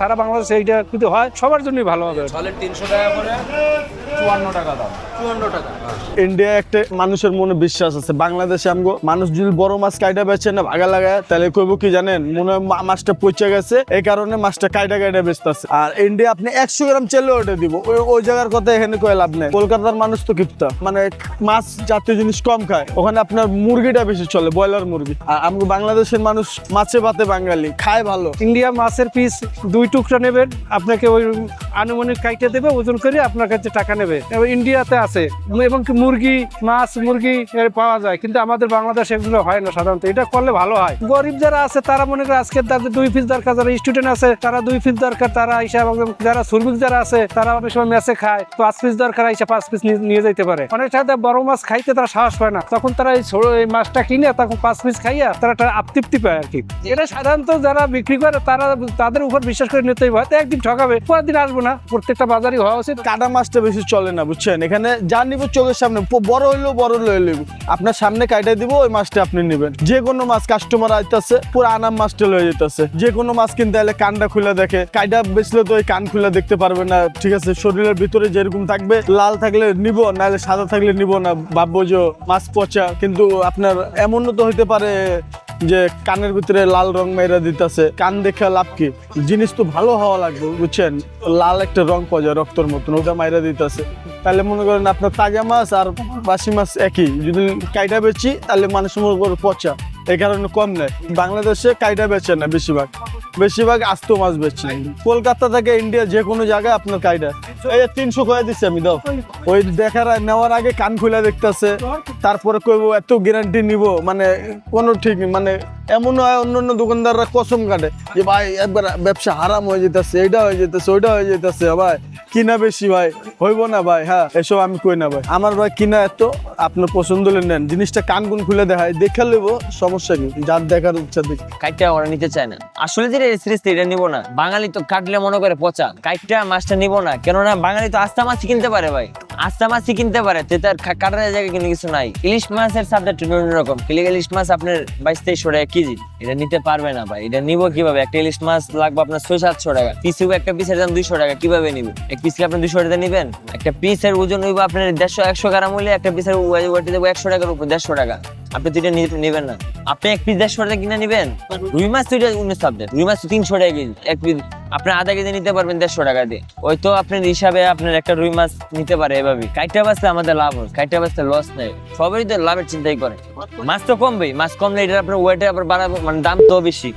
সারা বাংলাদেশে এইটা যদি হয় সবার জন্যই ভালো হবে। 300 টাকা করে 54 টাকা দাম। 54 টাকা। ইন্ডিয়া একটা মানুষের মনে বিশ্বাস আছে, বাংলাদেশে আমগো মানুষ যদি বড় মাছ কাইটা বেচে না ভাগা লাগায় তাহলে কইব কি জানেন, মনে হয় মাছটা পচে গেছে, এই কারণে মাছটা কাইটা বেচতেছে। আর ইন্ডিয়া আপনি 100 গ্রাম চেলে ওটা দিব, ওই জায়গার কথা এখানে কয়ে লাভ নেই। কলকাতার মানুষ তো কিপটা, মানে মাছ জাতীয় জিনিস কম খায়, ওখানে আপনার মুরগিটা বেশি চলে, ব্রয়লার মুরগি। আর আমগো বাংলাদেশের মানুষ মাছে ভাতে বাঙালি, খায় ভালো। ইন্ডিয়া মাছের পিস 2 টুকরা নেবেন, আপনাকে ওই আনুমানিক কাইটে দেবে, ওজন করে আপনার কাছে টাকা নেবে। এবং ইন্ডিয়াতে আছে এবং কি মুরগি মুরগি পাওয়া যায়, কিন্তু আমাদের বাংলাদেশে এগুলো হয় না সাধারণত। এটা করলে ভালো হয়। গরিব যারা আছে তারা মনে করে আজকে তাদের 2 পিস দরকার, যারা স্টুডেন্ট আছে তারা 2 পিস দরকার, তারা হিসাব, যারা শ্রমিক যারা আছে তারা অনেক সময় মেসে খায়, 5 পিস দরকার, হিসাব 5 পিস নিয়ে যেতে পারে। অনেক সময় বড় মাছ খাইতে তারা সাহস পায় না, তখন তারা এই মাছটা কিনে তখন 5 পিস খাইয়া তারা তৃপ্তি পায় আর কি। এটা সাধারণত যারা বিক্রি করে তারা তাদের উপর বিশ্বাস করে নিতেই হয়, একদিন ঠকাবে, পরের দিন আসবো না। প্রত্যেকটা বাজারই হওয়া উচিত। কাটা মাছটা বেশি চলে না, বুঝছেন? এখানে যা নিব চোখের সামনে, বড় হইলেও বড় লইব, আপনার সামনে কাইটা দিব, ওই মাছটা আপনি নেবেন। যে কোনো মাছ কাস্টমার আইতাছে পুরো আনাম মাছটা লয়ে যেতেছে। যে কোনো মাছ কিনতে হলে কানটা খুলে দেখে, কাইটা বেচলে তো ওই কান খুলে দেখতে পারবে না, ঠিক আছে? শরীরের ভিতরে যেরকম থাকবে, লাল থাকলে নিব, নাহলে সাদা থাকলে নিব না, ভাববো যে মাছ পচা। কিন্তু আপনার এমনও তো হইতে পারে যে কানের ভিতরে লাল রং মেরা দিতেছে, কান দেখে লাভ কি? জিনিস তো ভালো হওয়া লাগবে, বুঝছেন? লাল একটা রং পাওয়া যায় রক্তর মতন, ওটা মাইরা দিতেছে। তাহলে মনে করেন আপনার তাজা মাছ আর বাসি মাছ একই, যদি কাইটা বেচি তাহলে মানুষ মনে করে পচা, এই কারণে কম নেয়। বাংলাদেশে কাইটা বেচে না, বেশিরভাগ আস্ত মাছ বেচছে। কলকাতা থেকে ইন্ডিয়া যে কোনো জায়গায় আপনার কাইটা এই 300 করে দিচ্ছি আমি, দাও। ওই দেখার নেওয়ার আগে কান খুলে দেখতেছে, তারপরে কইবো এত গ্যারান্টি নিব, মানে কোনো ঠিক নেই। মানে এমন হয় অন্য দোকানদাররা কসম কাটে যে ভাই একবার ব্যবসা হারাম হয়ে যেতেছে, এইটা হয়ে যেতেছে, ওইটা হয়ে যেতেছে, ভাই কিনা বেশি ভাই হইব না ভাই। হ্যাঁ, এসব আমি কই না ভাই, আমার ভাই কিনা এত, আপনার পছন্দ হলে নেন। জিনিসটা কান গুন খুলে দেখায়, দেখে নেবো, সমস্যা কি? যার দেখার ইচ্ছা দেখি। কাইটটা ওরা নিতে চায় না আসলে, যে সিরিজ এটা নিবো না। বাঙালি তো কাটলে মনে করে পচা, কাইটটা মাছটা নিবো না। কেননা বাঙালি তো আস্তা মাছই কিনতে পারে ভাই, আস্তা মাছই কিনতে পারে, তার কাটার জায়গায় কিন্তু কিছু নাই। ইলিশ মাছের সাবজেক্ট অন্যরকম। ইলিশ মাছ আপনার 22-2300 টাকা কেজি, এটা নিতে পারবে না ভাই। এটা নিবো কিভাবে? একটা ইলিশ মাছ লাগবে আপনার 600-700 টাকা পিস, একটা পিসের দাম 200 টাকা, কিভাবে নিবে? এক পিস কি আপনি 200 টাকা নিবেন? একটা পিসের ওজন হইব আপনার 150-100 গ্রাম হইলে একটা পিসের ওয়েট দেবো 100 টাকার উপর, 150 টাকা। আপনি তো এটা নিবেন না। আপনি এক পিস 150 টাকা কিনে নিবেন। রুই মাছ তো এটা অন্য সাবজেক্ট, রুই মাছ তো 300 টাকা কেজি এক পিস, আপনি আধা কেজি নিতে পারবেন 150 টাকা দিয়ে। ওই তো আপনার হিসাবে আপনার একটা রুই মাছ নিতে পারে এভাবে। কাইটা বাঁচলে আমাদের লাভ হয়, কাইটা বাঁচলে লস নেই। সবাই তো লাভের চিন্তাই করে। মাছ তো কমবেই, মাছ কমলে এটা আপনার ওয়েটে আবার বাড়াবো, মানে দাম তো বেশি।